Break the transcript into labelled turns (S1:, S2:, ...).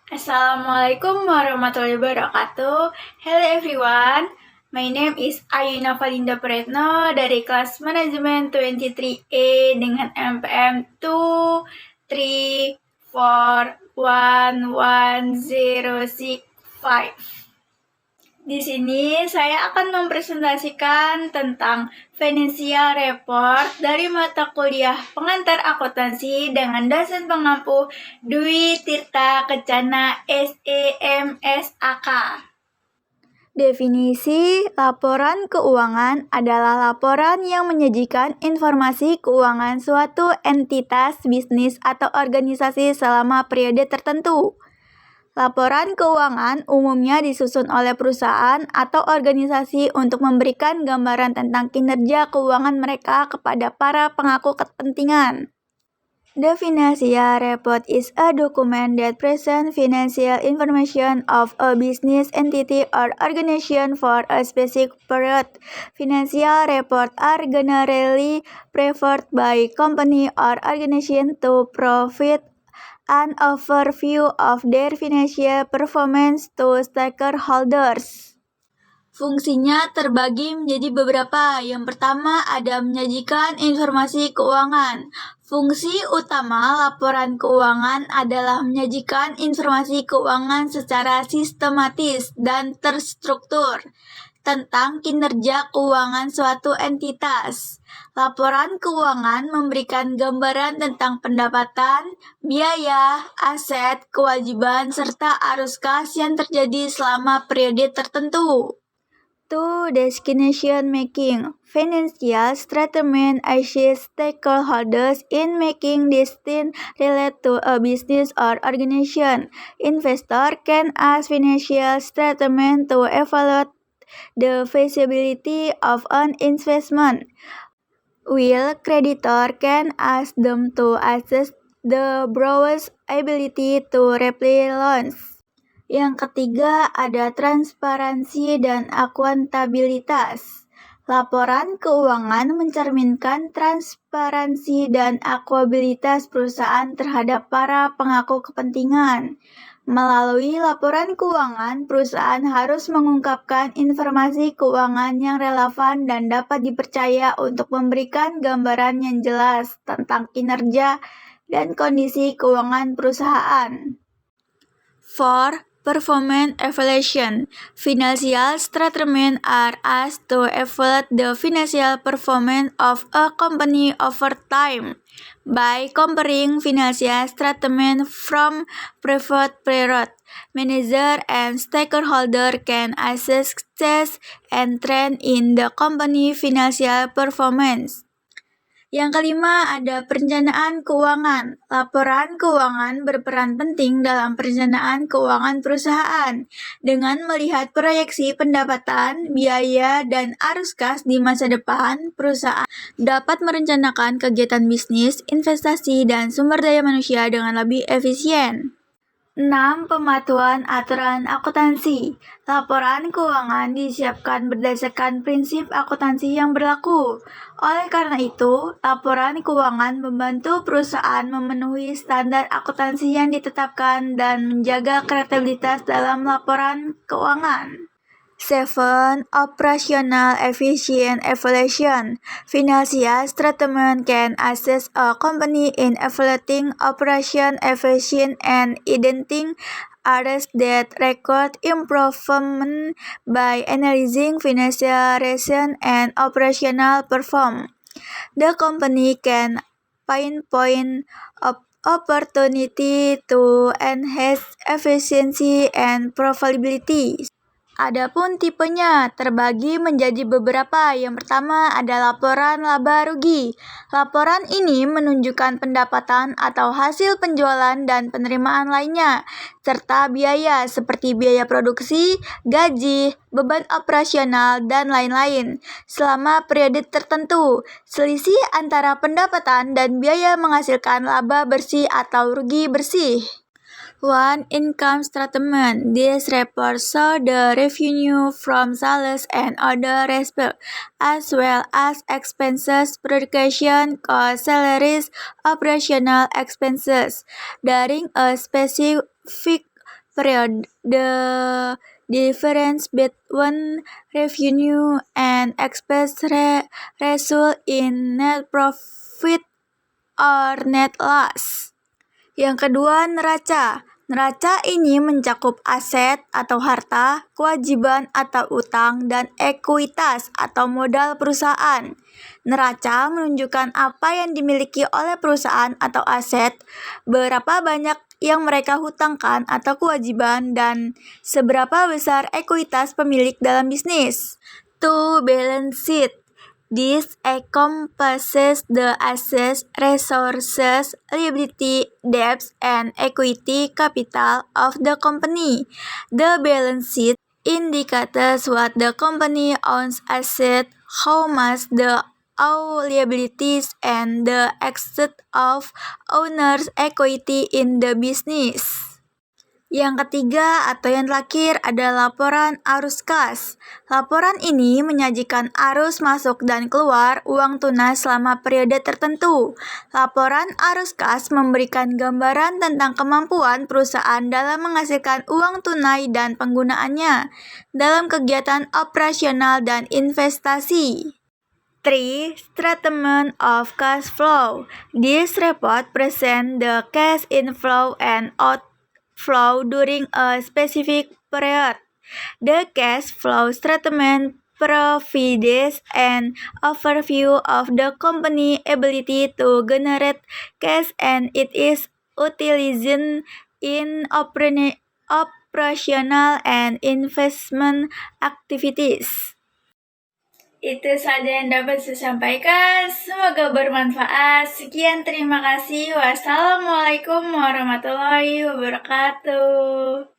S1: Assalamualaikum warahmatullahi wabarakatuh. Hello everyone. My name is Ayuna Valinda Pretno dari kelas Manajemen 23A dengan MPM 2341106. Di sini saya akan mempresentasikan tentang Financial Report dari mata kuliah Pengantar Akuntansi dengan dosen pengampu Dwi Tirta Kencana SEMSAK. Definisi laporan keuangan adalah laporan yang menyajikan informasi keuangan suatu entitas bisnis atau organisasi selama periode tertentu. Laporan keuangan umumnya disusun oleh perusahaan atau organisasi untuk memberikan gambaran tentang kinerja keuangan mereka kepada para pemangku kepentingan. The financial report is a document that presents financial information of a business entity or organization for a specific period. Financial reports are generally preferred by company or organization to provide an overview of their financial performance to stakeholders. Fungsinya terbagi menjadi beberapa. Yang pertama ada menyajikan informasi keuangan. Fungsi utama laporan keuangan adalah menyajikan informasi keuangan secara sistematis dan terstruktur tentang kinerja keuangan suatu entitas. Laporan keuangan memberikan gambaran tentang pendapatan, biaya, aset, kewajiban, serta arus kas yang terjadi selama periode tertentu. 2. Decision making. Financial statement assists stakeholders in making decisions related to a business or organization. Investor can ask financial statement to evaluate the feasibility of an investment, while creditor can ask them to assess the borrower's ability to repay loans. Yang ketiga ada transparansi dan akuntabilitas. Laporan keuangan mencerminkan transparansi dan akuntabilitas perusahaan terhadap para pemangku kepentingan. Melalui laporan keuangan, perusahaan harus mengungkapkan informasi keuangan yang relevan dan dapat dipercaya untuk memberikan gambaran yang jelas tentang kinerja dan kondisi keuangan perusahaan. 4. Performance evaluation. Financial statements are asked to evaluate the financial performance of a company over time by comparing financial statements from previous periods. Manager and stakeholder can assess success and trend in the company financial performance. Yang kelima ada perencanaan keuangan. Laporan keuangan berperan penting dalam perencanaan keuangan perusahaan. Dengan melihat proyeksi pendapatan, biaya, dan arus kas di masa depan, perusahaan dapat merencanakan kegiatan bisnis, investasi, dan sumber daya manusia dengan lebih efisien. 6. Pematuhan aturan akuntansi. Laporan keuangan disiapkan berdasarkan prinsip akuntansi yang berlaku. Oleh karena itu, laporan keuangan membantu perusahaan memenuhi standar akuntansi yang ditetapkan dan menjaga kredibilitas dalam laporan keuangan. 7. Operational efficient evaluation. Financial statement can assist a company in evaluating operation efficiency and identifying areas that record improvement by analyzing financial results and operational performance. The company can pinpoint opportunity to enhance efficiency and profitability. Adapun tipenya terbagi menjadi beberapa. Yang pertama ada laporan laba rugi. Laporan ini menunjukkan pendapatan atau hasil penjualan dan penerimaan lainnya, serta biaya seperti biaya produksi, gaji, beban operasional, dan lain-lain selama periode tertentu. Selisih antara pendapatan dan biaya menghasilkan laba bersih atau rugi bersih. 1. Income statement. This report shows the revenue from sales and other receipts, as well as expenses, production costs, salaries, operational expenses. During a specific period. The difference between revenue and expense result in net profit or net loss. Yang kedua, neraca. Neraca ini mencakup aset atau harta, kewajiban atau utang, dan ekuitas atau modal perusahaan. Neraca menunjukkan apa yang dimiliki oleh perusahaan atau aset, berapa banyak yang mereka hutangkan atau kewajiban, dan seberapa besar ekuitas pemilik dalam bisnis. To balance sheet. This encompasses the assets, resources, liability, debts, and equity capital of the company. The balance sheet indicates what the company owns assets, how much the liabilities, and the extent of owner's equity in the business. Yang ketiga atau yang terakhir adalah laporan arus kas. Laporan ini menyajikan arus masuk dan keluar uang tunai selama periode tertentu. Laporan arus kas memberikan gambaran tentang kemampuan perusahaan dalam menghasilkan uang tunai dan penggunaannya dalam kegiatan operasional dan investasi. 3. Statement of cash flow. This report presents the cash inflow and outflow during a specific period. The cash flow statement provides an overview of the company's ability to generate cash and it is utilized in operational and investment activities. Itu saja yang dapat saya sampaikan. Semoga bermanfaat. Sekian, terima kasih. Wassalamualaikum warahmatullahi wabarakatuh.